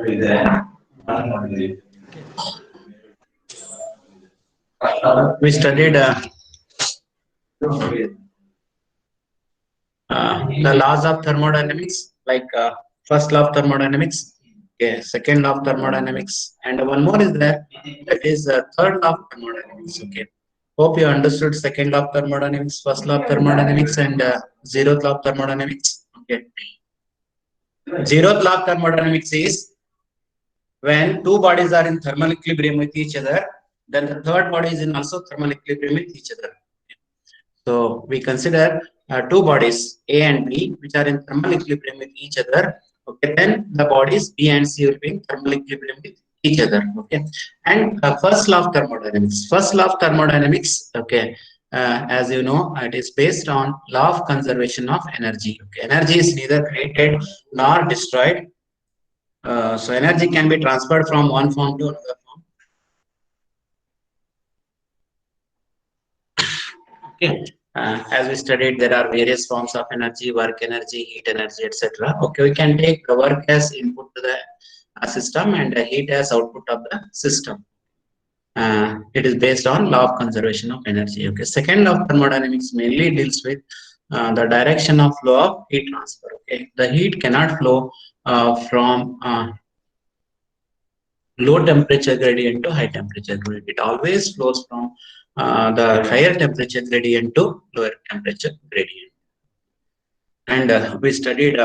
We studied the laws of thermodynamics, like first law of thermodynamics, okay, second law of thermodynamics, and one more is there, that is third law of thermodynamics. Okay, hope you understood second law of thermodynamics, first law of thermodynamics, and zeroth law of thermodynamics. Okay, zeroth law of thermodynamics is when two bodies are in thermal equilibrium with each other, then the third body is in also thermal equilibrium with each other. So we consider two bodies A and B which are in thermal equilibrium with each other. Okay, then the bodies B and C will be in thermal equilibrium with each other. Okay, and first law of thermodynamics. First law of thermodynamics. Okay, as you know, it is based on law of conservation of energy. Okay, energy is neither created nor destroyed. So energy can be transferred from one form to another form. Okay. As we studied, there are various forms of energy: work energy, heat energy, etc. Okay, we can take work as input to the system and heat as output of the system. It is based on law of conservation of energy. Okay, second law of thermodynamics mainly deals with the direction of flow of heat transfer. Okay, the heat cannot flow from low temperature gradient to high temperature gradient. It always flows from the higher temperature gradient to lower temperature gradient. And we studied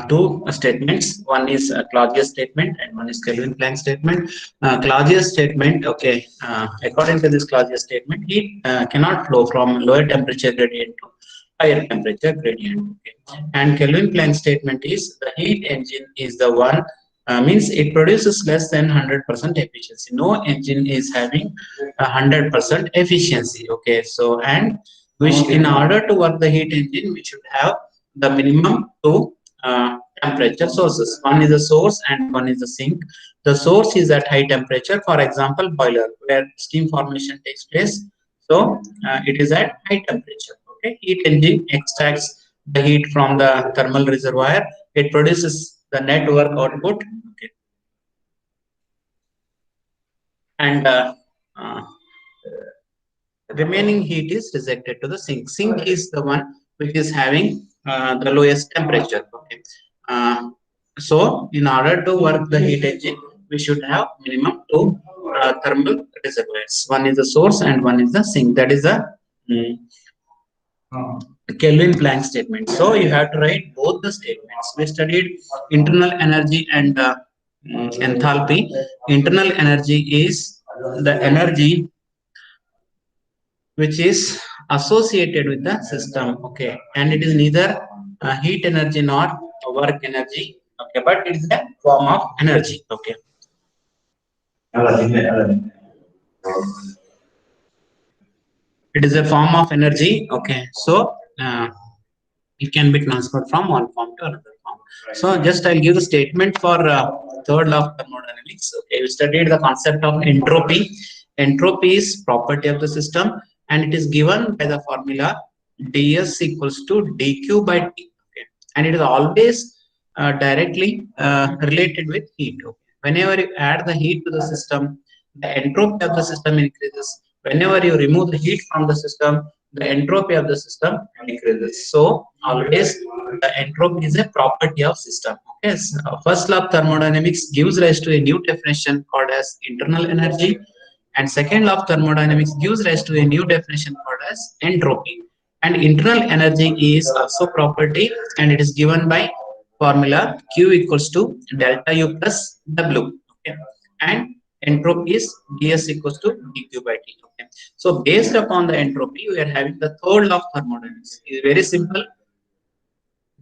two statements. One is Clausius statement and one is Kelvin-Planck statement. Clausius statement, okay, according to this Clausius statement, heat cannot flow from lower temperature gradient to higher temperature gradient. Okay. And Kelvin-Planck statement is the heat engine is the one, means it produces less than 100% efficiency. No engine is having 100% efficiency. Okay, so and which in order to work the heat engine, we should have the minimum two temperature sources. One is the source and one is the sink. The source is at high temperature, for example, boiler where steam formation takes place. So it is at high temperature. Okay, heat engine extracts the heat from the thermal reservoir. It produces the net work output. Okay, and remaining heat is rejected to the sink. Sink is the one which is having the lowest temperature. Okay. So in order to work the heat engine, we should have minimum two thermal reservoirs. One is the source and one is the sink. That is a Kelvin-Planck statement. So you have to write both the statements. We studied internal energy and enthalpy. Internal energy is the energy which is associated with the system. Okay, and it is neither heat energy nor work energy. Okay, but it is a form of energy. Okay, it is a form of energy. Okay, so it can be transferred from one form to another form. So just I'll give the statement for third law of thermodynamics. Okay, we studied the concept of entropy. Entropy is property of the system and it is given by the formula ds equals to dq by t. Okay, and it is always directly related with heat. Okay, whenever you add the heat to the system, the entropy of the system increases. Whenever you remove the heat from the system, the entropy of the system decreases. So always the entropy is a property of system. Okay, so first law of thermodynamics gives rise to a new definition called as internal energy, and second law of thermodynamics gives rise to a new definition called as entropy. And internal energy is also property, and it is given by formula Q equals to delta U plus W. Okay, and entropy is ds equals to dq by t. Okay, so based upon the entropy, we are having the third law of thermodynamics. It is very simple.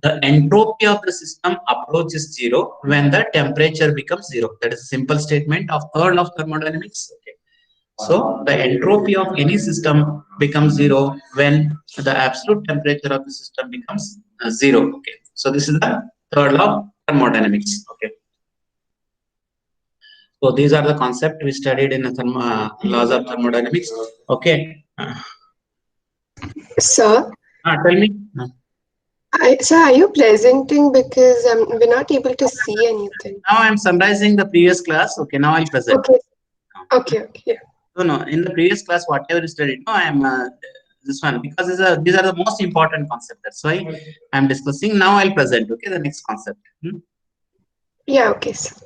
The entropy of the system approaches zero when the temperature becomes zero. That is a simple statement of third law of thermodynamics. Okay, so the entropy of any system becomes zero when the absolute temperature of the system becomes zero. Okay, so this is the third law of thermodynamics. Okay. So these are the concepts we studied in the laws of thermodynamics. Okay. Sir. Tell me. Sir, are you presenting because we're not able to see anything? Now I'm summarizing the previous class. Okay, now I'll present. Okay, okay, okay. Yeah. No, no. In the previous class, whatever you studied, no, I'm this one because these are the most important concepts. That's why I'm discussing. Now I'll present. Okay, the next concept. Yeah, okay, sir.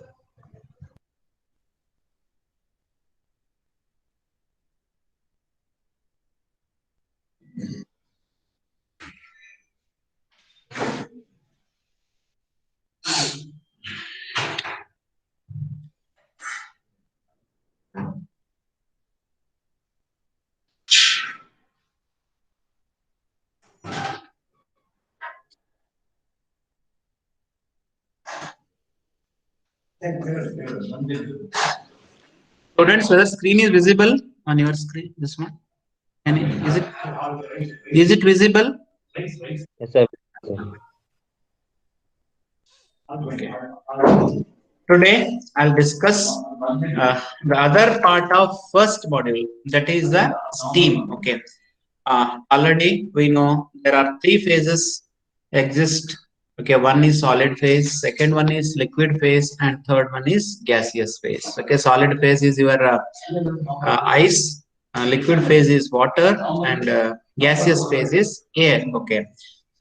Students, whether screen is visible on your screen, this one. And is it visible? Yes, sir. Sir. Okay. Today I'll discuss the other part of first module, that is the steam. Okay. Already we know there are three phases exist. Okay, one is solid phase, second one is liquid phase, and third one is gaseous phase. Okay, solid phase is your ice, liquid phase is water, and gaseous phase is air. Okay,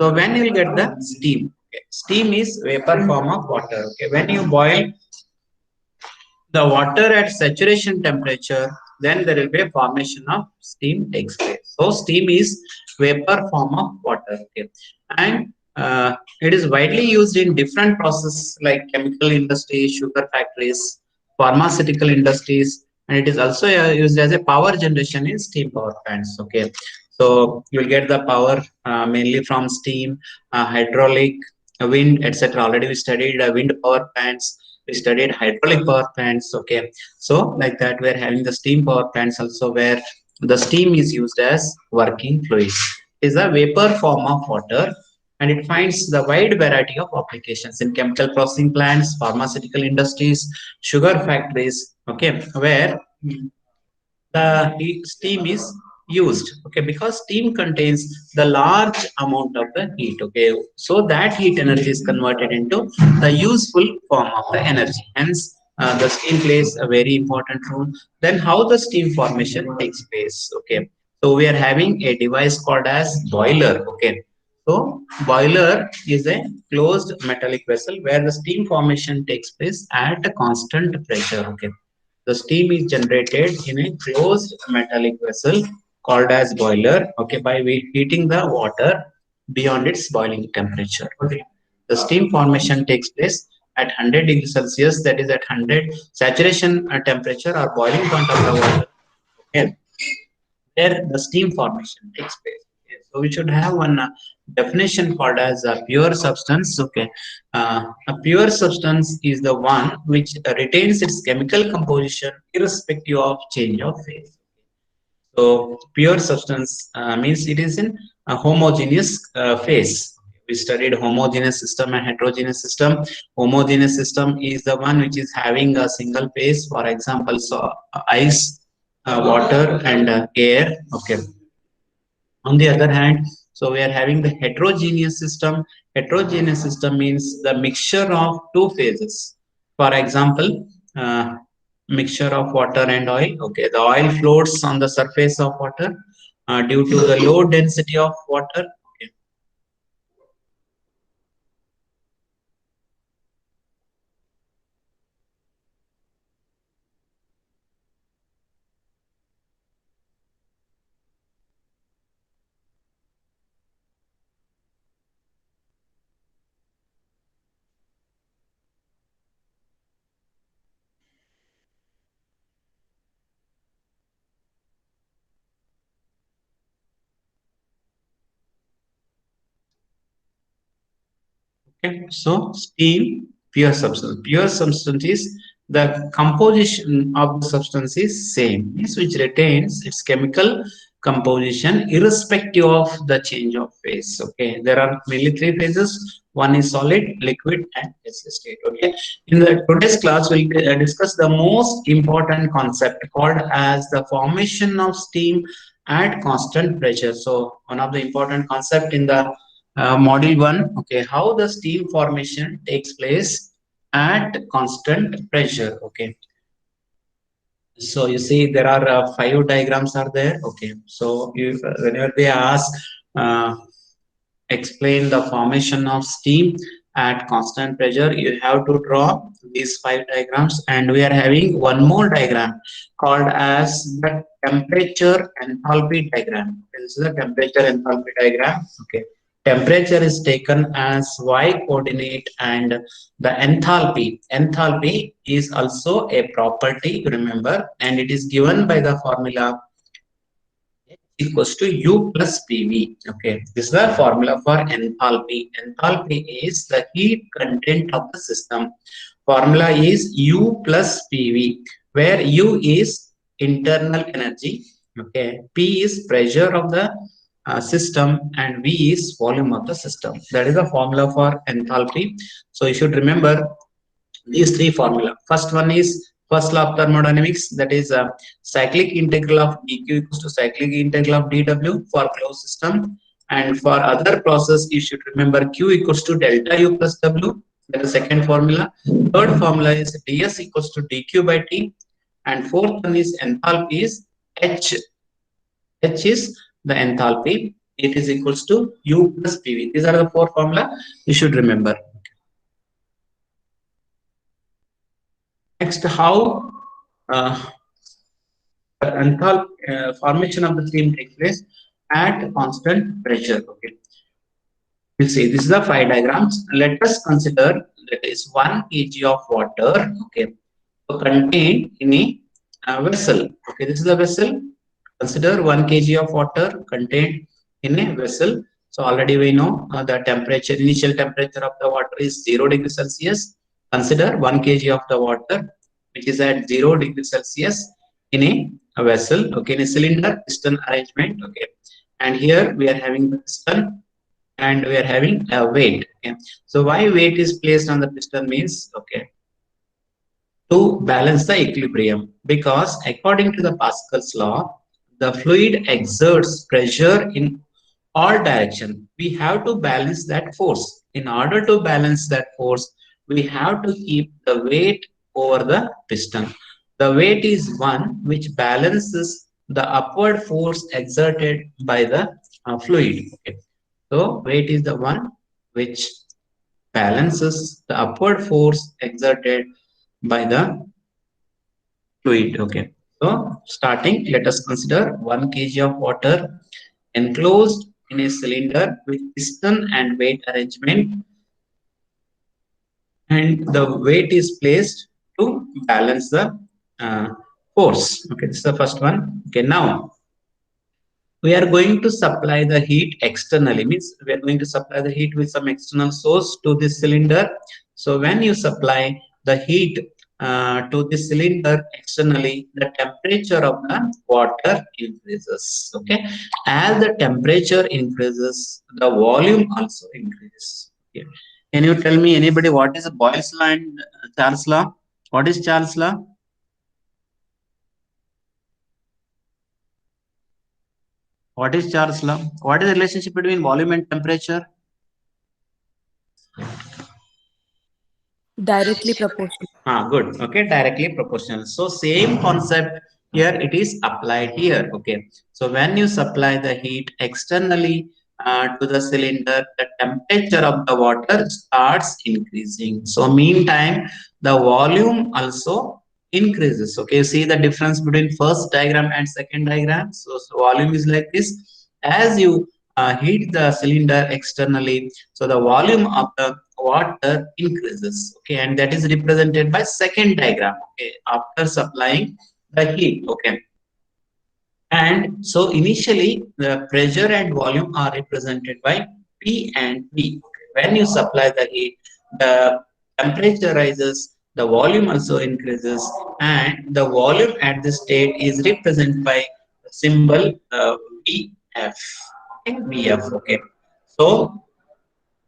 so when you will get the steam, okay, steam is vapor form of water. Okay, when you boil the water at saturation temperature, then there will be a formation of steam takes place. So steam is vapor form of water. Okay. And it is widely used in different processes like chemical industry, sugar factories, pharmaceutical industries, and it is also used as a power generation in steam power plants. Okay. So you will get the power mainly from steam, hydraulic, wind, etc. Already we studied wind power plants, we studied hydraulic power plants. Okay, so like that we're having the steam power plants also, where the steam is used as working fluid. It is a vapor form of water, and it finds the wide variety of applications in chemical processing plants, pharmaceutical industries, sugar factories. Okay, where the steam is used. Okay, because steam contains the large amount of the heat. Okay, so that heat energy is converted into the useful form of the energy, hence the steam plays a very important role. Then how the steam formation takes place? Okay, so we are having a device called as boiler. Okay, so boiler is a closed metallic vessel where the steam formation takes place at a constant pressure. Okay, the steam is generated in a closed metallic vessel called as boiler. Okay, by heating the water beyond its boiling temperature. Okay, the steam formation takes place at 100 degrees Celsius, that is at 100 saturation temperature or boiling point of the water. Okay, where the steam formation takes place. Okay, so we should have one definition called as a pure substance. Okay, a pure substance is the one which retains its chemical composition irrespective of change of phase. So pure substance means it is in a homogeneous phase. We studied homogeneous system and heterogeneous system. Homogeneous system is the one which is having a single phase. For example, so ice, water, and air. Okay. On the other hand, so we are having the heterogeneous system. Heterogeneous system means the mixture of two phases. For example, mixture of water and oil. Okay, the oil floats on the surface of water due to the low density of water. Okay. Okay, so steam, pure substance. Pure substance is the composition of the substance is same, means which retains its chemical composition irrespective of the change of phase. Okay, there are mainly three phases. One is solid, liquid, and gaseous state. Okay, in the today's class we'll discuss the most important concept called as the formation of steam at constant pressure. So one of the important concept in the Module 1, okay, how the steam formation takes place at constant pressure, okay. So you see there are 5 diagrams are there, okay. So you, whenever they ask, uh, explain the formation of steam at constant pressure, you have to draw these 5 diagrams, and we are having one more diagram called as the temperature enthalpy diagram. This is the temperature enthalpy diagram, okay. Temperature is taken as y coordinate, and the enthalpy is also a property, remember, and it is given by the formula equals to U plus PV. Okay, this is the formula for enthalpy. Enthalpy is the heat content of the system. Formula is U plus PV, where U is internal energy. Okay, P is pressure of the system, and V is volume of the system. That is the formula for enthalpy. So you should remember these 3 formula. First one is first law of thermodynamics, that is cyclic integral of dq equals to cyclic integral of dw for closed system, and for other process you should remember q equals to delta u plus w. That is second formula. Third formula is ds equals to dq by t, and fourth one is enthalpy is h. H is the enthalpy. It is equals to u plus pv. These are the 4 formula you should remember. Next, how formation of the steam takes place at constant pressure. Okay, you see this is the 5 diagrams. Let us consider that is 1 kg of water. Okay, so contained in a vessel. Okay, this is the vessel. Consider 1 kg of water contained in a vessel. So already we know the temperature, initial temperature of the water is 0 degrees Celsius. Consider 1 kg of the water which is at 0 degrees Celsius in a vessel, okay, in a cylinder piston arrangement, okay. And here we are having the piston and we are having a weight, okay. So why weight is placed on the piston means, okay, to balance the equilibrium, because according to the Pascal's law, the fluid exerts pressure in all direction. We have to balance that force. In order to balance that force, we have to keep the weight over the piston. The weight is one which balances the upward force exerted by the fluid. Okay. So weight is the one which balances the upward force exerted by the fluid. Okay. So starting, let us consider 1 kg of water enclosed in a cylinder with piston and weight arrangement, and the weight is placed to balance the uh, force. Okay, this is the first one. Okay, now we are going to supply the heat externally, means we are going to supply the heat with some external source to this cylinder. So when you supply the heat to this cylinder externally, the temperature of the water increases. Okay, as the temperature increases, the volume also increases. Okay. Can you tell me, anybody, what is Boyle's law and Charles law? What is Charles law? What is Charles law? What is the relationship between volume and temperature? Directly proportional. Good. Okay, directly proportional. So same concept here, it is applied here. Okay. So when you supply the heat externally to the cylinder, the temperature of the water starts increasing. So meantime, the volume also increases. Okay, see the difference between first diagram and second diagram. So volume is like this. As you heat the cylinder externally, so the volume of the water increases. Okay, and that is represented by second diagram. Okay, after supplying the heat. Okay, and so initially the pressure and volume are represented by P and V. When you supply the heat, the temperature rises, the volume also increases, and the volume at this state is represented by the symbol VF. Okay, VF. Okay, so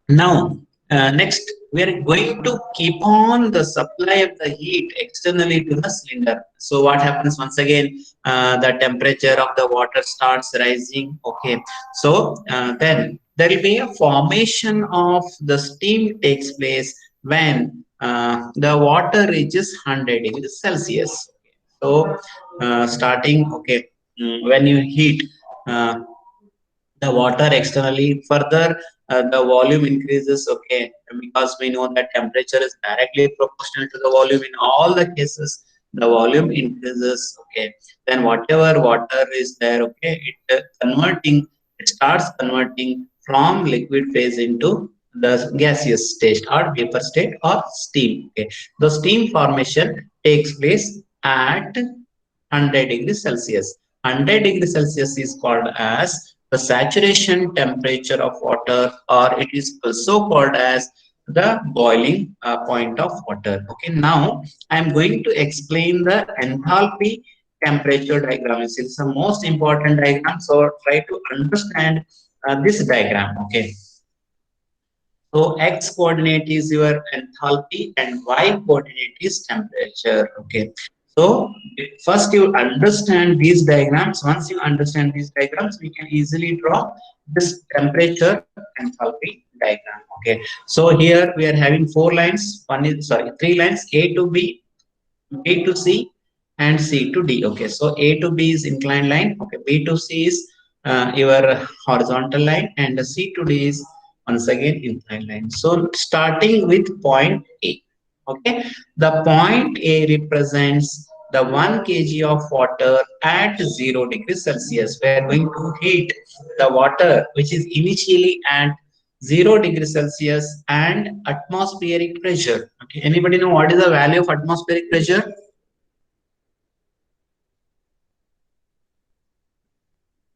now, next, we are going to keep on the supply of the heat externally to the cylinder. So what happens once again? The temperature of the water starts rising. Okay, so then there will be a formation of the steam takes place when the water reaches 100 degrees Celsius. So starting, okay, when you heat the water externally, further the volume increases, okay, because we know that temperature is directly proportional to the volume. In all the cases the volume increases, okay, then whatever water is there, okay, it starts converting from liquid phase into the gaseous state or vapor state or steam. Okay, the steam formation takes place at 100 degrees Celsius. 100 degrees Celsius is called as the saturation temperature of water, or it is also called as the boiling point of water. Okay, now I am going to explain the enthalpy temperature diagram. This is the most important diagram, so try to understand this diagram. Okay, so x coordinate is your enthalpy and y coordinate is temperature. Okay. So first you understand these diagrams. Once you understand these diagrams, we can easily draw this temperature enthalpy diagram. Okay. So here we are having four lines. Three lines: A to B, B to C, and C to D. Okay. So A to B is inclined line. Okay. B to C is your horizontal line, and C to D is once again inclined line. So starting with point A. Okay, the point A represents the 1 kg of water at 0 degrees Celsius. We are going to heat the water which is initially at 0 degrees Celsius and atmospheric pressure. Okay, anybody know what is the value of atmospheric pressure?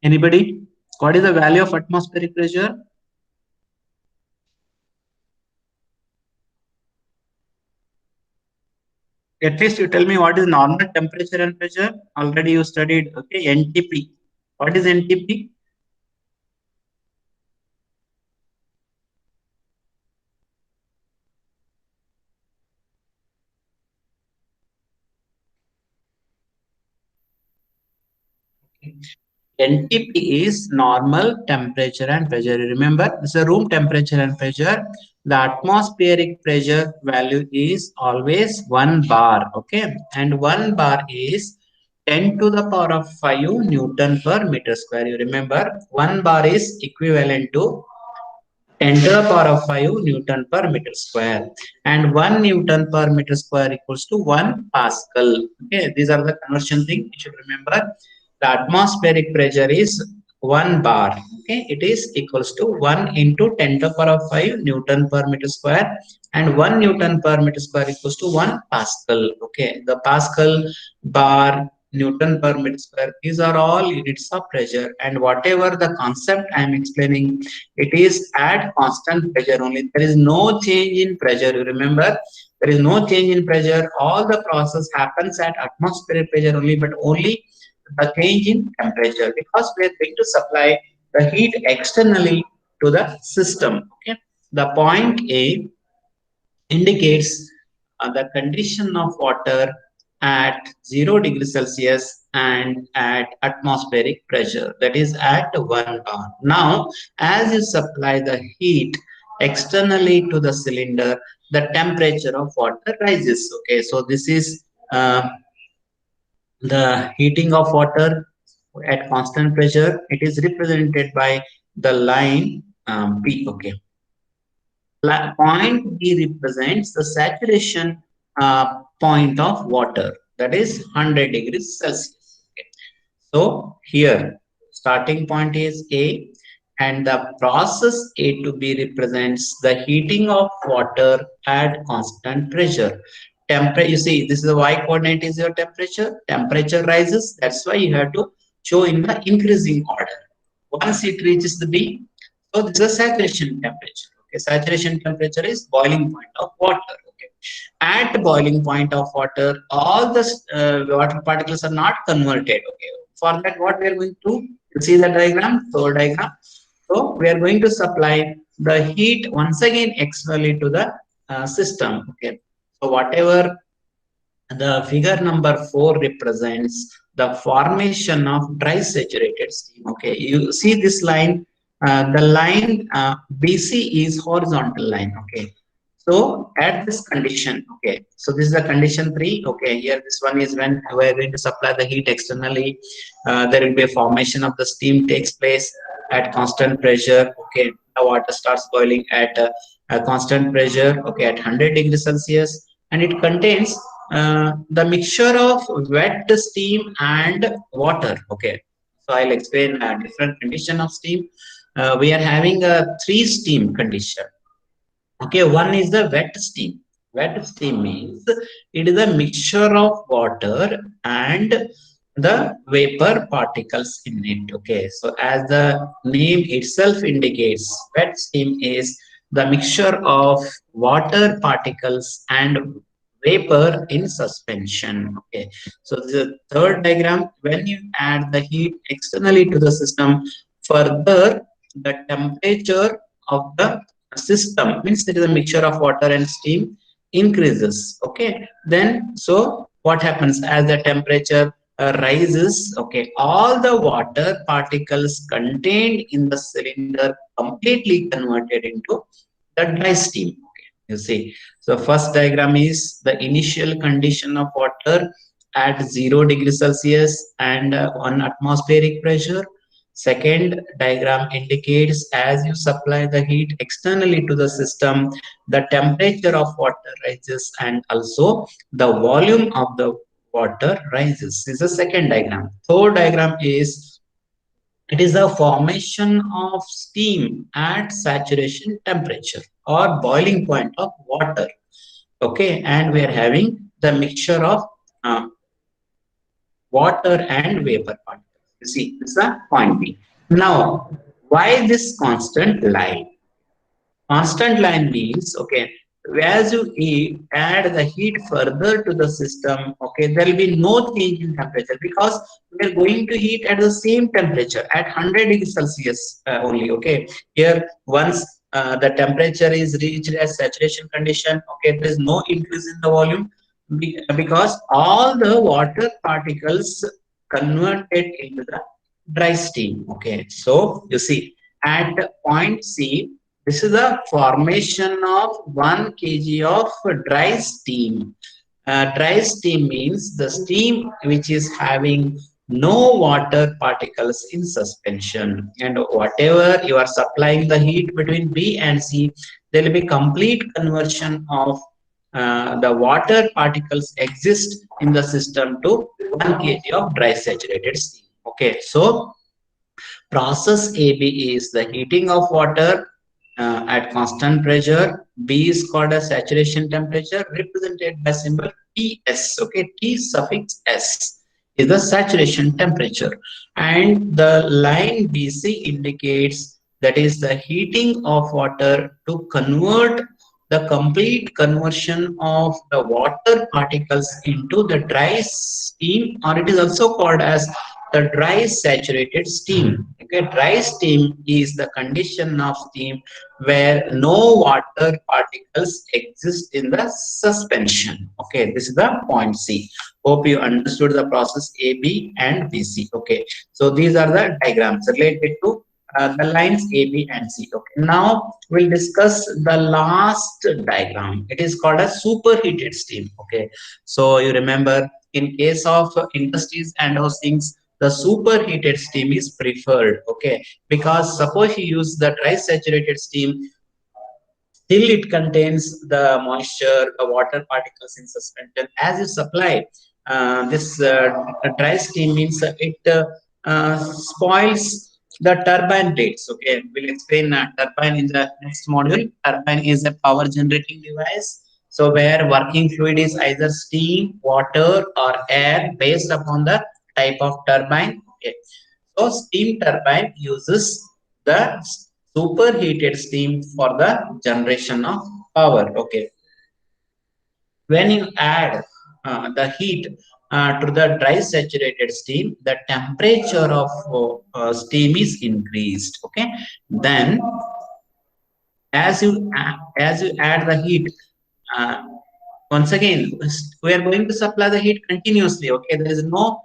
Anybody? What is the value of atmospheric pressure? At least you tell me what is normal temperature and pressure. Already you studied, okay, NTP. What is NTP? NTP is normal temperature and pressure. Remember, this is a room temperature and pressure. The atmospheric pressure value is always 1 bar. Okay, and 1 bar is 10 to the power of 5 Newton per meter square. You remember, 1 bar is equivalent to 10 to the power of 5 Newton per meter square, and 1 Newton per meter square equals to 1 Pascal. Okay, these are the conversion thing you should remember. The atmospheric pressure is 1 bar. Okay, it is equals to 1 into 10 to the power of 5 Newton per meter square, and 1 Newton per meter square equals to 1 Pascal. Okay, the Pascal, bar, Newton per meter square, these are all units of pressure, and whatever the concept I am explaining, it is at constant pressure only. There is no change in pressure. You remember, there is no change in pressure. All the process happens at atmospheric pressure only, but only the change in temperature, because we are going to supply the heat externally to the system. Okay, the point A indicates the condition of water at 0 degrees Celsius and at atmospheric pressure, that is at 1 bar. Now, as you supply the heat externally to the cylinder, the temperature of water rises. Okay, so this is the heating of water at constant pressure. It is represented by the line P. Okay, point B represents the saturation point of water, that is 100 degrees Celsius. Okay. So here starting point is A, and the process A to B represents the heating of water at constant pressure. Temperature, you see, this is the y coordinate is your temperature. Temperature rises, that's why you have to show in the increasing order. Once it reaches the B, so this is a saturation temperature. Okay, saturation temperature is boiling point of water. Okay, at boiling point of water, all the water particles are not converted. Okay, for that, what we are going to see the diagram, so diagram. So we are going to supply the heat once again externally to the system. Okay, so whatever the figure number 4 represents the formation of dry saturated steam. Okay, you see this line. The line BC is horizontal line. Okay. So at this condition, okay, so this is the condition 3. Okay, here this one is when we're going to supply the heat externally. There will be a formation of the steam takes place at constant pressure. Okay, the water starts boiling at a constant pressure. Okay, at 100 degrees Celsius, and it contains the mixture of wet steam and water. Okay, so I'll explain a different condition of steam. We are having a 3 steam condition. Okay, one is the wet steam. Wet steam means it is a mixture of water and the vapor particles in it. Okay, so as the name itself indicates, wet steam is the mixture of water particles and vapor in suspension. Okay, so the third diagram, when you add the heat externally to the system, further the temperature of the system, means there is a mixture of water and steam, increases. Okay, then so what happens as the temperature rises? Okay, all the water particles contained in the cylinder completely converted into the dry steam. Okay, you see, so first diagram is the initial condition of water at 0 degrees Celsius and 1 atmospheric pressure. Second diagram indicates as you supply the heat externally to the system, the temperature of water rises and also the volume of the water rises. This is the second diagram. Third diagram is it is the formation of steam at saturation temperature or boiling point of water. Okay, and we are having the mixture of uh, water and vapor particles. You see, this is the point B. Now, why this constant line? Constant line means, okay, as you add the heat further to the system, okay, there will be no change in temperature because we are going to heat at the same temperature at 100 degrees Celsius only. Okay, here once the temperature is reached as saturation condition, okay, there is no increase in the volume because all the water particles converted into the dry steam. Okay, so you see at point C, this is the formation of 1 kg of dry steam. Dry steam means the steam which is having no water particles in suspension, and whatever you are supplying the heat between B and C, there will be complete conversion of the water particles exist in the system to 1 kg of dry saturated steam. Okay, so process AB is the heating of water at constant pressure. B is called as saturation temperature, represented by symbol Ts. Okay, T suffix S is the saturation temperature, and the line BC indicates that is the heating of water to convert the complete conversion of the water particles into the dry steam, or it is also called as the dry saturated steam. Okay, dry steam is the condition of steam where no water particles exist in the suspension. Okay, this is the point C. Hope you understood the process A, B, and BC. Okay, so these are the diagrams related to the lines A, B, and C. Okay, now we'll discuss the last diagram. It is called a superheated steam. Okay, so you remember in case of industries and housings, the superheated steam is preferred. Okay, because suppose you use the dry saturated steam, still it contains the moisture, the water particles in suspension. As you supply this dry steam, means spoils the turbine blades. Okay, we'll explain turbine in the next module. Turbine is a power generating device, so where working fluid is either steam, water, or air based upon the type of turbine. Okay, so steam turbine uses the superheated steam for the generation of power. Okay, when you add the heat to the dry saturated steam, the temperature of steam is increased. Okay, then as you add the heat, uh, once again we are going to supply the heat continuously. Okay, there is no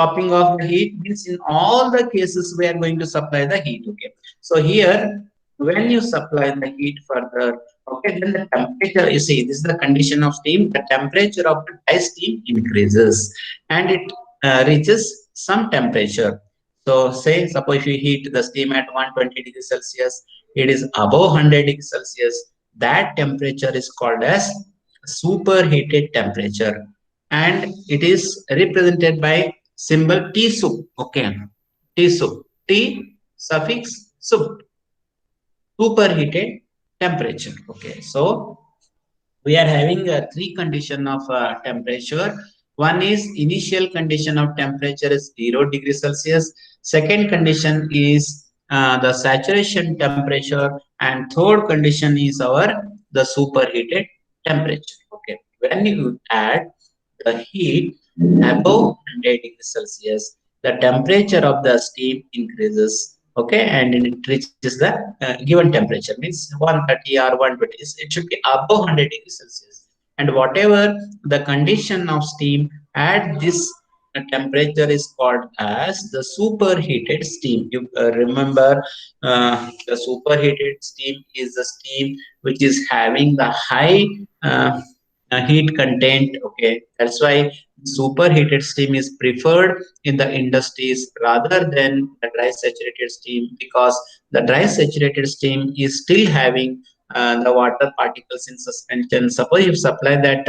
stopping of the heat means in all the cases we are going to supply the heat. Okay, so here when you supply the heat further, okay, then the temperature, you see, this is the condition of steam, the temperature of the dry steam increases and it reaches some temperature. So say suppose if you heat the steam at 120 degrees Celsius, it is above 100 degrees Celsius, that temperature is called as superheated temperature and it is represented by symbol T sub. Okay, T sub, T suffix sub, superheated temperature. Okay, so we are having three condition of temperature. One is initial condition of temperature is 0 degrees Celsius. Second condition is the saturation temperature, and third condition is our the superheated temperature. Okay, when you add the heat above 100 degrees Celsius, the temperature of the steam increases. Okay, and it reaches the given temperature means 130 or 120. It should be above 100 degrees Celsius. And whatever the condition of steam at this temperature is called as the superheated steam. You remember the superheated steam is the steam which is having the high heat content. Okay, that's why superheated steam is preferred in the industries rather than the dry saturated steam, because the dry saturated steam is still having the water particles in suspension. Suppose you supply that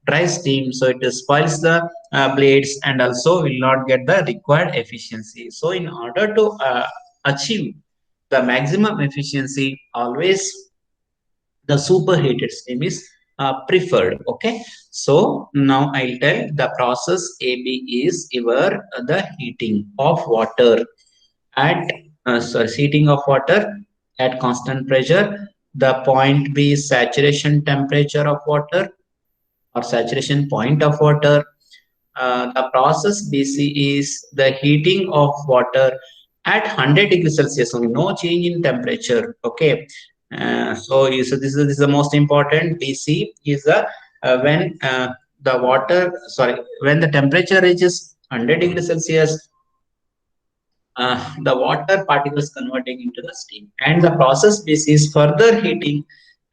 dry steam, so it spoils the blades and also will not get the required efficiency. So in order to achieve the maximum efficiency, always the superheated steam is preferred. Okay, so now I'll tell the process AB is your the heating of water at heating of water at constant pressure. The point B is saturation temperature of water or saturation point of water. The process BC is the heating of water at 100 degrees Celsius only, no change in temperature. Okay, so this is the most important. BC is the when the water, sorry, when the temperature reaches 100 degrees Celsius, the water particles converting into the steam, and the process BC is further heating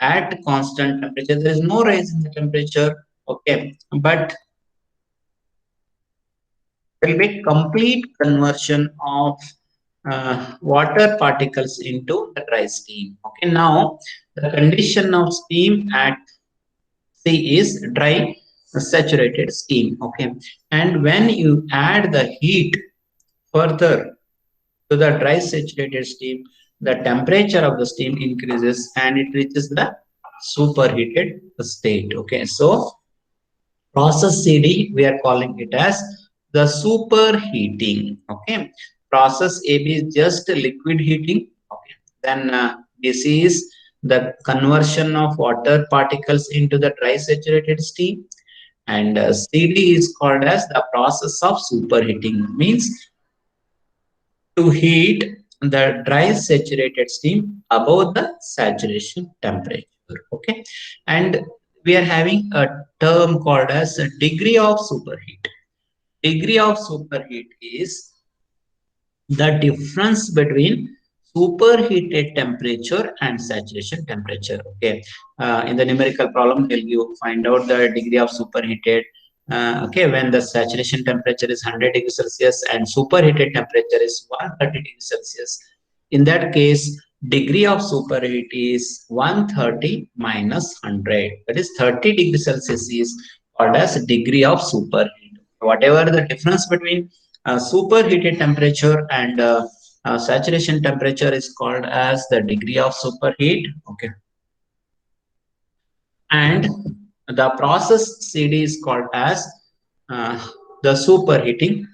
at constant temperature. There is no rise in the temperature. Okay, but will be complete conversion of water particles into the dry steam. Okay, now the condition of steam at C is dry saturated steam. Okay, and when you add the heat further to the dry saturated steam, the temperature of the steam increases and it reaches the superheated state. Okay, so process CD, we are calling it as the superheating. Okay, process AB is just liquid heating. Okay, then this is the conversion of water particles into the dry saturated steam, and CD is called as the process of superheating, means to heat the dry saturated steam above the saturation temperature. Okay, and we are having a term called as a degree of superheat. Degree of superheat is the difference between superheated temperature and saturation temperature. Okay, in the numerical problem you find out the degree of superheated. Okay, when the saturation temperature is 100 degrees Celsius and superheated temperature is 130 degrees Celsius. In that case, degree of superheat is 130 minus 100. That is 30 degrees Celsius is called as degree of superheat. Whatever the difference between superheated temperature and saturation temperature is called as the degree of superheat. Okay, and the process CD is called as uh, the superheating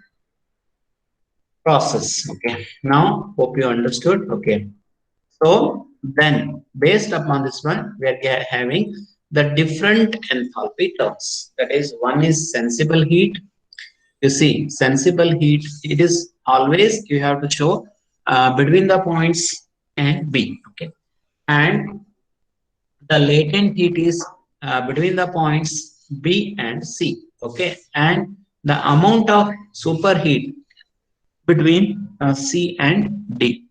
process. Okay, now hope you understood. Okay, so then based upon this one, we are having the different enthalpy terms. That is, one is sensible heat. You see, sensible heat, it is always you have to show between the points A and B. Okay, and the latent heat is between the points B and C. Okay, and the amount of superheat between C and D.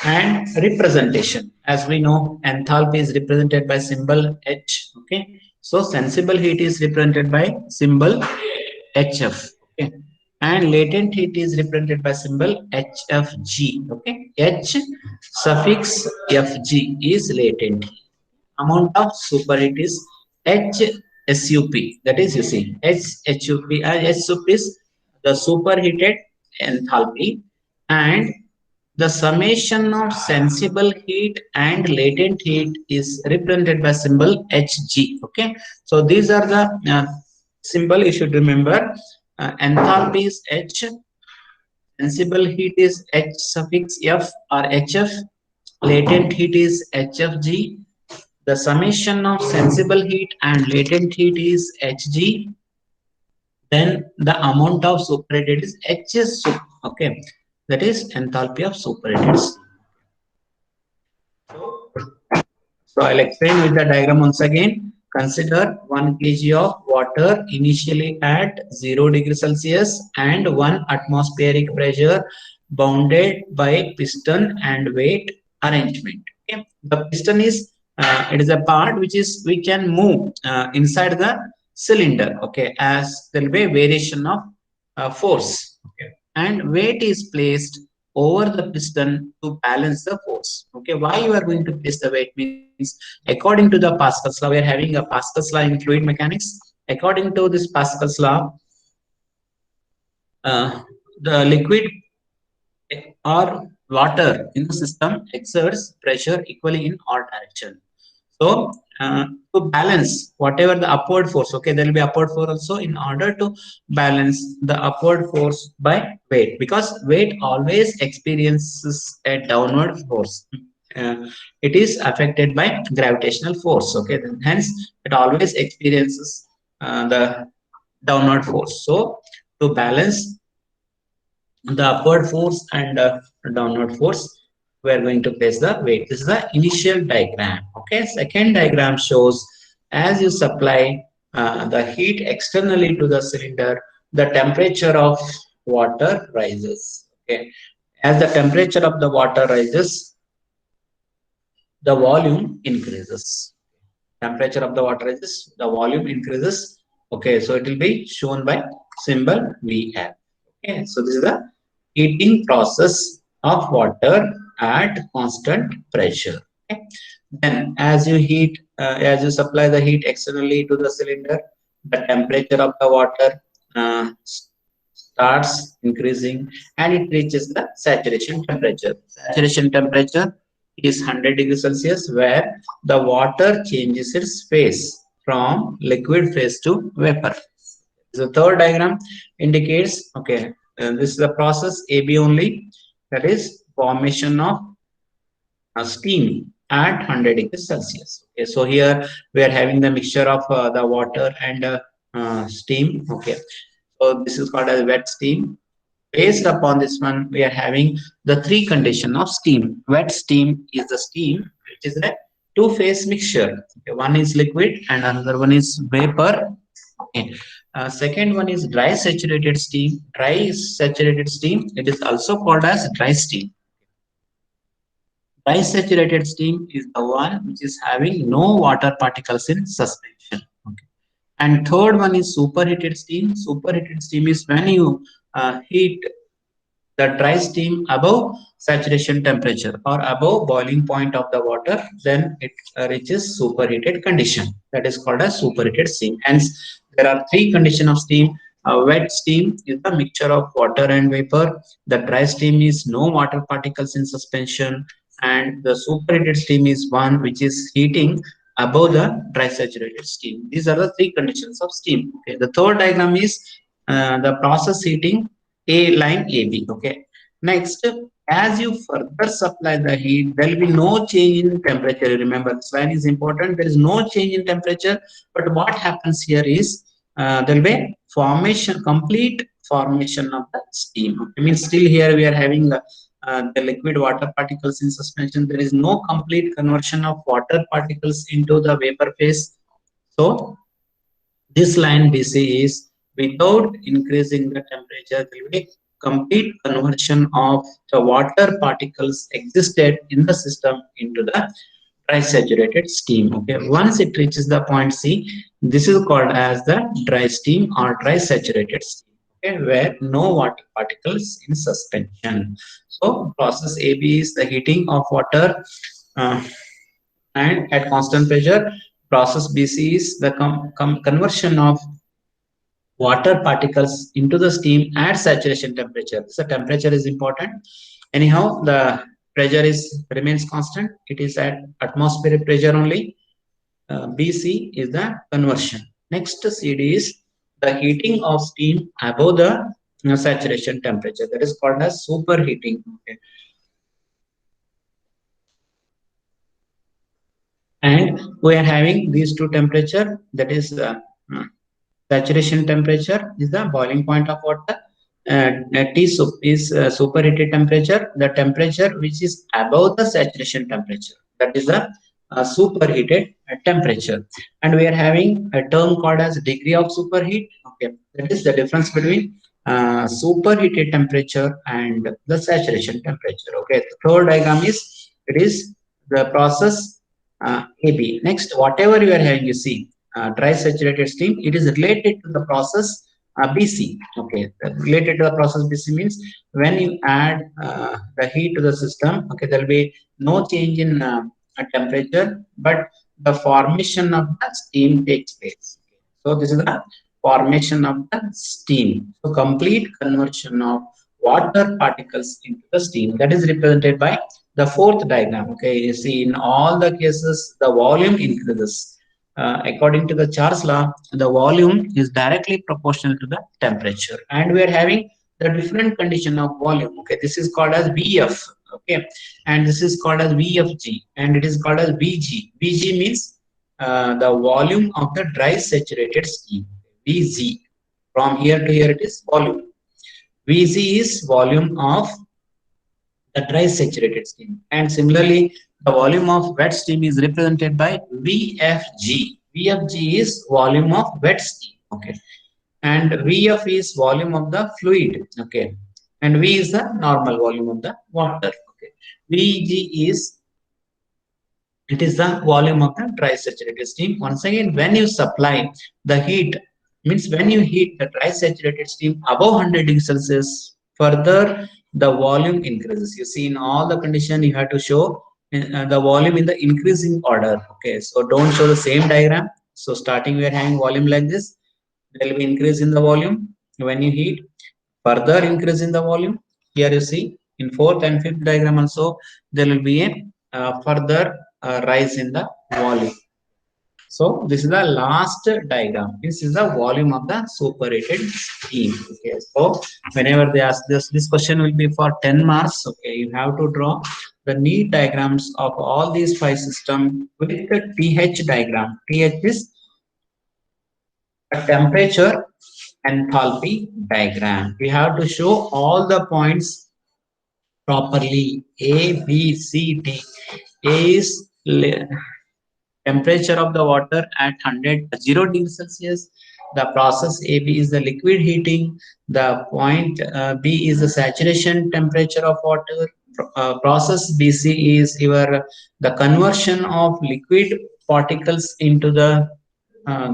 And representation, as we know, enthalpy is represented by symbol H. Okay, so sensible heat is represented by symbol HF. Okay, and latent heat is represented by symbol HFG. Okay, H suffix FG is latent heat. Amount of superheat is HSUP. That is, you see, HSUP. HSUP is the superheated enthalpy, and the summation of sensible heat and latent heat is represented by symbol Hg. Okay, so these are the symbol you should remember. Enthalpy is H, sensible heat is H suffix F or HF, latent heat is HFG. The summation of sensible heat and latent heat is Hg. Then the amount of superheated is Hs. Okay, that is enthalpy of superheated steam. So I'll explain with the diagram once again. Consider 1 kg of water initially at 0 degree Celsius and 1 atmospheric pressure bounded by piston and weight arrangement. Okay. The piston is it is a part which is we can move inside the cylinder. Okay, as there will be a variation of force. Okay, and weight is placed over the piston to balance the force. Okay, why you are going to place the weight means according to the Pascal's law. We are having a Pascal's law in fluid mechanics. According to this Pascal's law, the liquid or water in the system exerts pressure equally in all direction. So to balance whatever the upward force, okay, there will be upward force also, in order to balance the upward force by weight, because weight always experiences a downward force. It is affected by gravitational force. Okay, then hence it always experiences the downward force. So to balance the upward force and downward force, we are going to place the weight. This is the initial diagram. Okay, second diagram shows as you supply the heat externally to the cylinder, the temperature of water rises. Okay, as the temperature of the water rises, the volume increases. Temperature of the water rises, the volume increases. Okay, so it will be shown by symbol VF. Okay, so this is the heating process of water at constant pressure. Okay. Then as you heat, as you supply the heat externally to the cylinder, the temperature of the water starts increasing and it reaches the saturation temperature. Saturation temperature is 100 degrees Celsius, where the water changes its phase from liquid phase to vapor. The third diagram indicates, okay, this is the process AB only, that is formation of steam at 100 degrees Celsius. Okay, so here we are having the mixture of the water and steam. Okay, so this is called as wet steam. Based upon this one, we are having the three condition of steam. Wet steam is the steam which is a two-phase mixture. Okay, one is liquid and another one is vapor. Okay. Second one is dry saturated steam. Dry saturated steam, it is also called as dry steam. Dry saturated steam is the one which is having no water particles in suspension. Okay. And third one is superheated steam. Superheated steam is when you heat the dry steam above saturation temperature or above boiling point of the water, then it reaches superheated condition. That is called as superheated steam. Hence, there are three conditions of steam. Wet steam is the mixture of water and vapor. The dry steam is no water particles in suspension, and the superheated steam is one which is heating above the dry saturated steam. These are the three conditions of steam. Okay. The third diagram is the process heating A line AB. Okay. Next, as you further supply the heat, there will be no change in temperature. Remember, this line is important. There is no change in temperature, but what happens here is there will be formation, complete formation of the steam. I mean, still here we are having the liquid water particles in suspension. There is no complete conversion of water particles into the vapor phase. So this line BC is without increasing the temperature, there will be complete conversion of the water particles existed in the system into the dry saturated steam. Okay, once it reaches the point C, this is called as the dry steam or dry saturated steam. Okay, where no water particles in suspension. So process AB is the heating of water and at constant pressure. Process BC is the conversion of water particles into the steam at saturation temperature. So temperature is important. Anyhow, the pressure is remains constant. It is at atmospheric pressure only. BC is the conversion. Next CD is the heating of steam above the saturation temperature. That is called as superheating. Okay. And we are having these two temperature. That is saturation temperature is the boiling point of water. T sup is superheated temperature, the temperature which is above the saturation temperature. That is the superheated temperature. And we are having a term called as degree of superheat. Okay, that is the difference between superheated temperature and the saturation temperature. Okay, the third diagram is it is the process AB. Next, whatever you are having, you see dry saturated steam, it is related to the process BC. Okay, related to the process BC means when you add the heat to the system, okay, there will be no change in temperature, but the formation of the steam takes place. So this is the formation of the steam. So complete conversion of water particles into the steam, that is represented by the fourth diagram. Okay, you see in all the cases the volume increases. According to the Charles law, the volume is directly proportional to the temperature, and we are having the different condition of volume. Okay, this is called as VF. Okay, and this is called as VFG, and it is called as VG. VG means the volume of the dry saturated steam. VG, from here to here it is volume. VG is volume of the dry saturated steam, and similarly the volume of wet steam is represented by VFG. VFG is volume of wet steam. Okay, and VF is volume of the fluid. Okay, and V is the normal volume of the water. Okay, VG is it is the volume of the dry saturated steam. Once again, when you supply the heat, means when you heat the dry saturated steam above 100 degrees Celsius, further the volume increases. You see in all the condition you have to show the volume in the increasing order. Okay, so don't show the same diagram. So starting we are having volume like this. There will be increase in the volume when you heat, further increase in the volume. Here you see in fourth and fifth diagram also there will be a further rise in the volume. So this is the last diagram. This is the volume of the superheated steam. Okay, so whenever they ask this question will be for 10 marks. Okay, you have to draw the neat diagrams of all these five systems with the TH diagram. TH is a temperature enthalpy diagram. We have to show all the points properly. A, B, C, D. A is temperature of the water at 0 degrees Celsius. The process AB is the liquid heating. The point B is the saturation temperature of water. Process BC is the conversion of liquid particles into the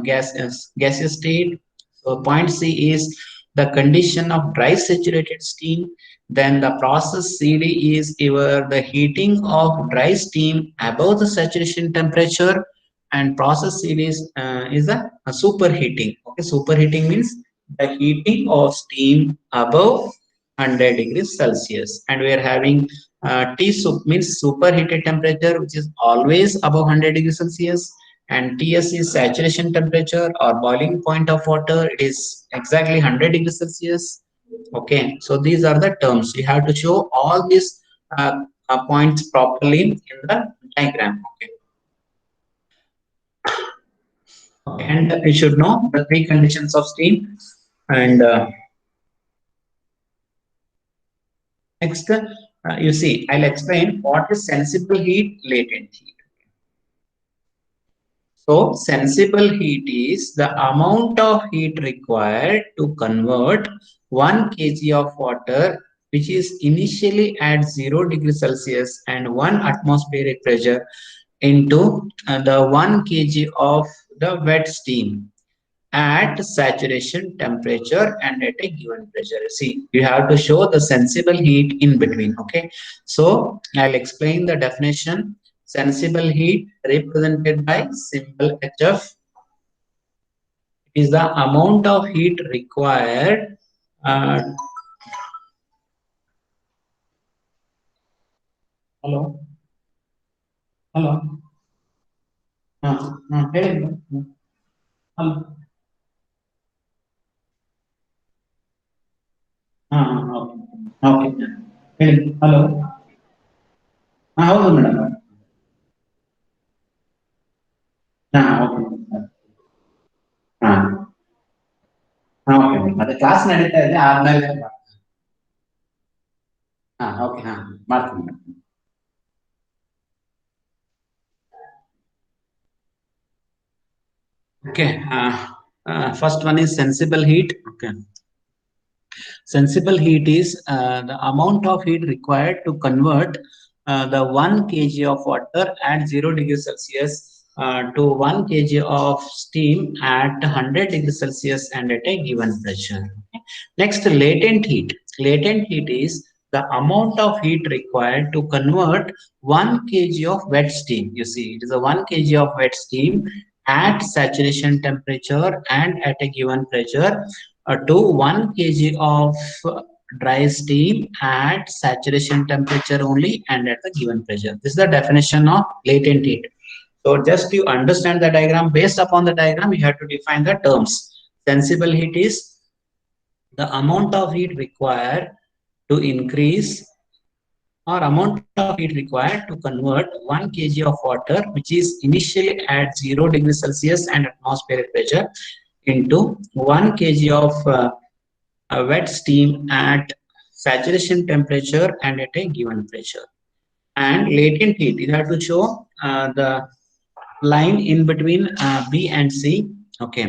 gaseous state. So point C is the condition of dry saturated steam. Then the process CD is the heating of dry steam above the saturation temperature, and process CD is a superheating. Okay, superheating means the heating of steam above 100 degrees Celsius, and we are having T sup means superheated temperature, which is always above 100 degrees Celsius, and TS is saturation temperature or boiling point of water. It is exactly 100 degrees Celsius. Okay, so these are the terms. You have to show all these points properly in the diagram. Okay. Okay, and you should know the three conditions of steam. And next, You see, I'll explain what is sensible heat, latent heat. So, sensible heat is the amount of heat required to convert 1 kg of water, which is initially at 0 degrees Celsius and 1 atmospheric pressure, into the 1 kg of the wet steam at saturation temperature and at a given pressure. See, you have to show the sensible heat in between. Okay, so I'll explain the definition. Sensible heat represented by symbol HF is the amount of heat required. uh, Hello, hello. ಹೇಳಿ. Hello. Okay okay ಹೇಳಿ. Hello. ಹೌದು madam. Okay. ಹಾ okay ಮತ್ತೆ class ನಡೀತಾ ಇದೆ ಆದ್ಮೇಲೆ. Okay ಮಾಡ್ತೀನಿ. Okay, first one is sensible heat. Okay, sensible heat is the amount of heat required to convert the 1 kg of water at 0 degrees Celsius to 1 kg of steam at 100 degrees Celsius and at a given pressure. Okay. Next, latent heat. Latent heat is the amount of heat required to convert 1 kg of wet steam. You see, it is a 1 kg of wet steam at saturation temperature and at a given pressure to 1 kg of dry steam at saturation temperature only and at the given pressure. This is the definition of latent heat. So just to understand the diagram, based upon the diagram, you have to define the terms. Sensible heat is the amount of heat required to increase or amount of heat required to convert 1 kg of water, which is initially at 0 degrees Celsius and atmospheric pressure, into 1 kg of wet steam at saturation temperature and at a given pressure. And latent heat, you have to show the line in between B and C. Okay.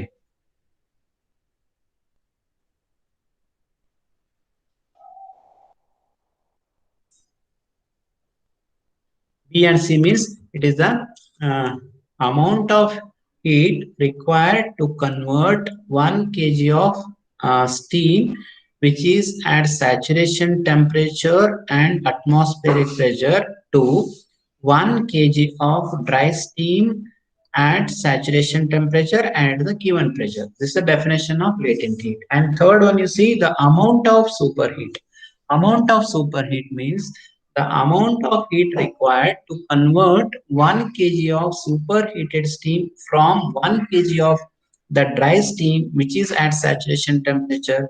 B and C means it is the amount of heat required to convert 1 kg of steam, which is at saturation temperature and atmospheric pressure, to 1 kg of dry steam at saturation temperature and the given pressure. This is the definition of latent heat. And third one, you see the amount of superheat. Amount of superheat means the amount of heat required to convert 1 kg of superheated steam from 1 kg of the dry steam, which is at saturation temperature.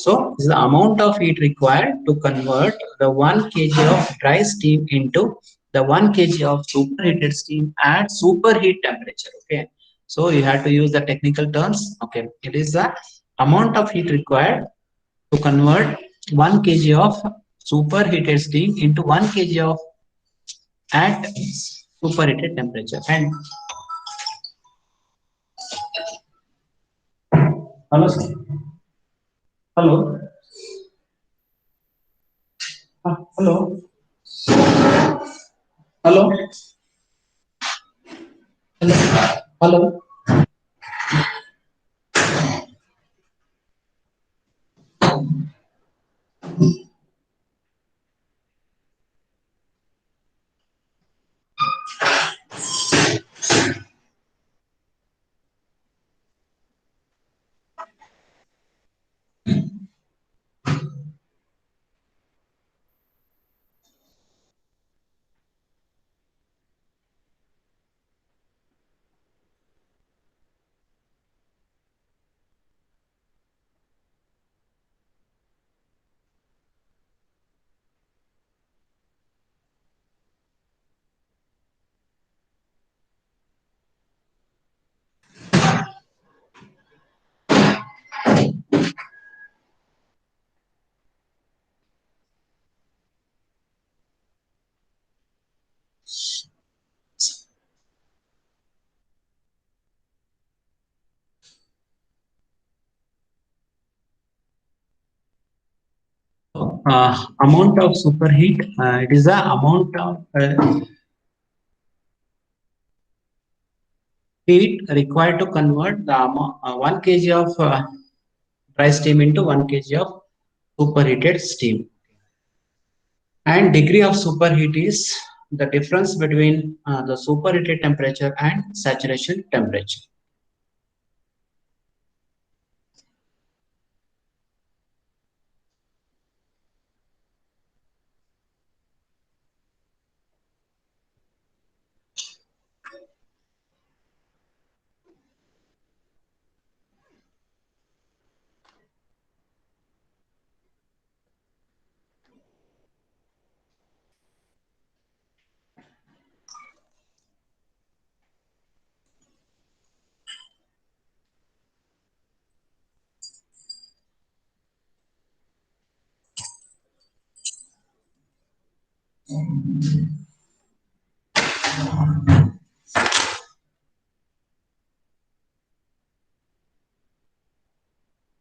So this is the amount of heat required to convert the 1 kg of dry steam into the 1 kg of superheated steam at superheat temperature. Okay, so you have to use the technical terms. Okay, it is the amount of heat required to convert 1 kg of superheated steam into 1 kg of at superheated temperature. And hello sir. Hello. Hello. Hello. Hello. Hello. Amount of superheat, it is the amount of heat required to convert the 1 kg of dry steam into 1 kg of superheated steam. And degree of superheat is the difference between the superheated temperature and saturation temperature.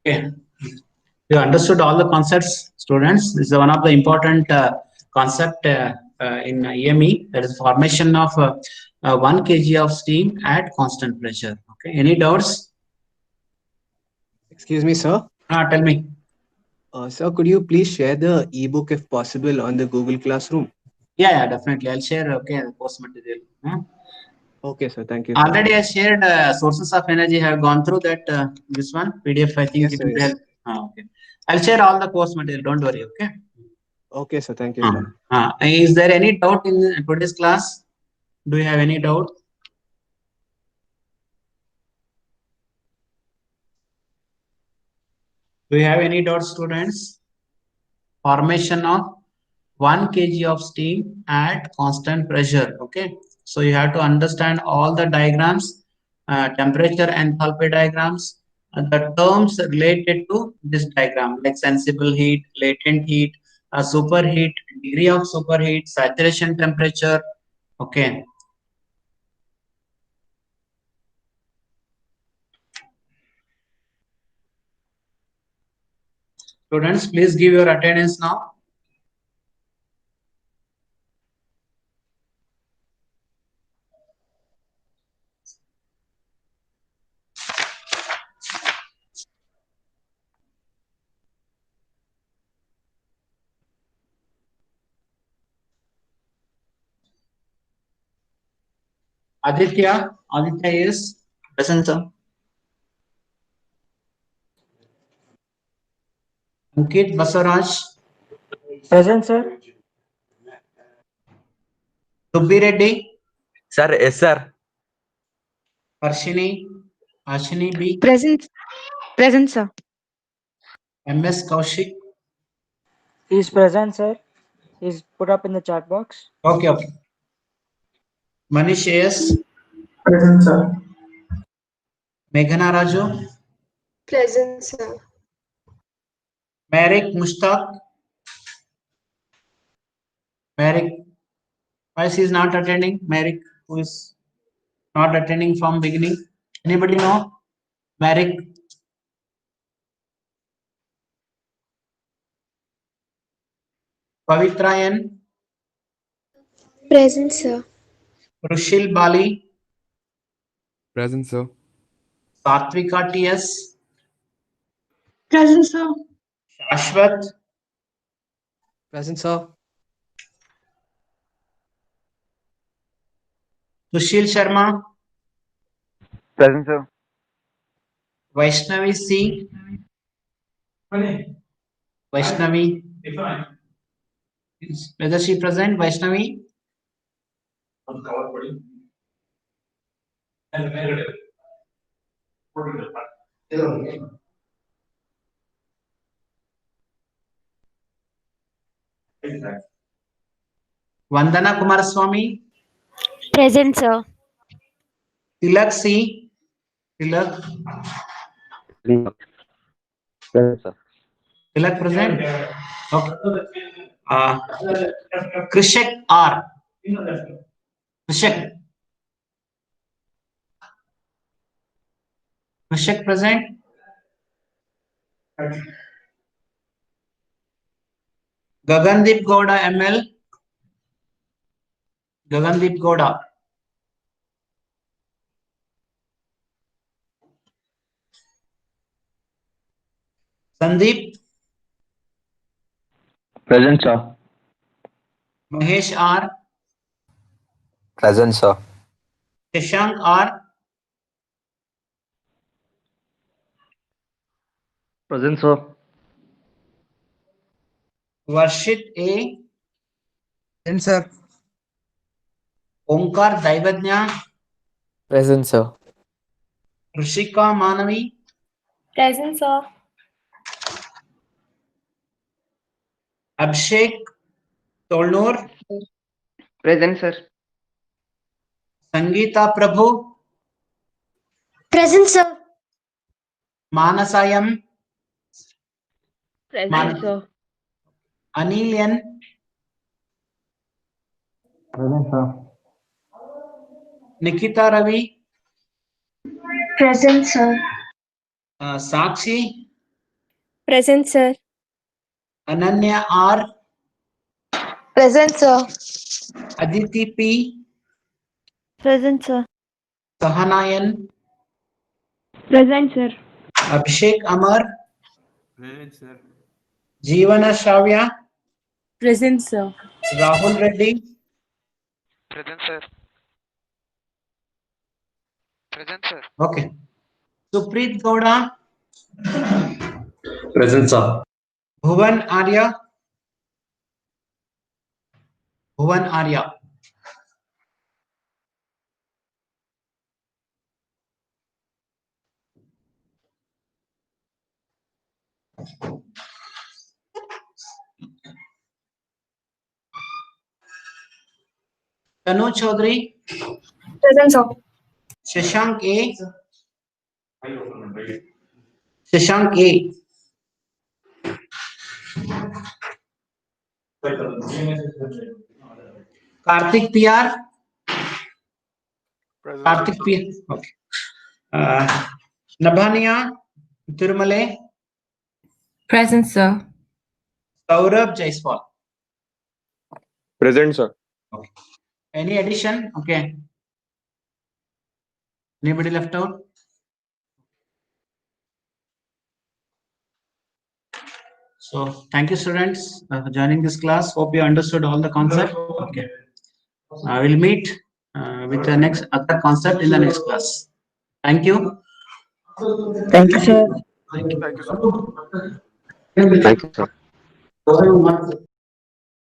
Okay. You understood all the concepts, students. This is one of the important concept in EME. That is formation of 1 kg of steam at constant pressure. Okay. Any doubts? Excuse me, sir. Tell me. Sir, could you please share the ebook if possible on the Google Classroom? Yeah, definitely. I'll share. Okay, the course material. Okay, sir. Thank you. Sir. Already I shared sources of energy. I have gone through that. This one PDF. I think Yes, it sir, will yes. help. Okay. I'll share all the course material. Don't worry. Okay. Okay, sir. Thank you, sir. Is there any doubt in today's class? Do you have any doubt? Do you have any doubts, students? Formation of 1 kg of steam at constant pressure. Okay. So you have to understand all the diagrams, temperature enthalpy diagrams, the terms related to this diagram, like sensible heat, latent heat, superheat, degree of superheat, saturation temperature. Okay. Students, please give your attendance now. Aditya is present, sir. Ankit Basaraj, Present, sir. Subbi Reddy, Sir, yes, sir. Ashini B, Present, present, sir. MS Kaushik. He's present, sir. He's put up in the chat box. Okay. Manish AS, Present, sir. Meghana Raju, Present, sir. Marek Mushtaq. Marek, why she is not attending? Marek, who is not attending from beginning? Anybody know? Marek. Pavitra N, Present, sir. Rushil Bali, Present, sir. Satvika TS, Present, sir. Ashwath, Present, sir. Sushil Sharma, Present, sir. Vaishnavi C, Vaishnavi. Whether she present, Vaishnavi? Vandana Kumaraswamy, Present, sir. Tilak C, Tilak, Present, sir. Tilak present. Okay. Krishak R, Krishak. Krishak present. Gagandeep Gowda ML. Gagandeep Gowda. Sandeep. Present, sir. Mahesh R. Present, sir. Shashank R. Present, sir. Varshit A. Present, sir. Omkar Daivadnya. Present, sir. Rishika Manavi. Present, sir. Abhishek Tolnur. Present, sir. Sangeeta Prabhu. Present, sir. Manasayam. Present, sir. Anil N. Present, sir. Nikita Ravi. Present, sir. Sakshi. Present, sir. Ananya R. Present, sir. Aditi P. Present, sir. Sahanayan. Present, sir. Abhishek Amar. Present, sir. Jeevana Shravya. Present, sir. Rahul Reddy. Present, sir. Present, sir. Okay. Supreet Gowda. Present, sir. Bhuvan Arya. Bhuvan Arya. Tanu Chaudhary. Present, sir. Shashank A. Shashank A. Karthik PR. Karthik PR. Okay. Nabhania Tirumale. Present, sir. Saurabh Jaiswal. Present, sir. Okay. Any addition? Okay. Anybody left out? So thank you, students, for joining this class. Hope you understood all the concept. Okay. I will meet with the next other concept in the next class. Thank you. Thank you, sir. Thank you, sir. Thank you, sir.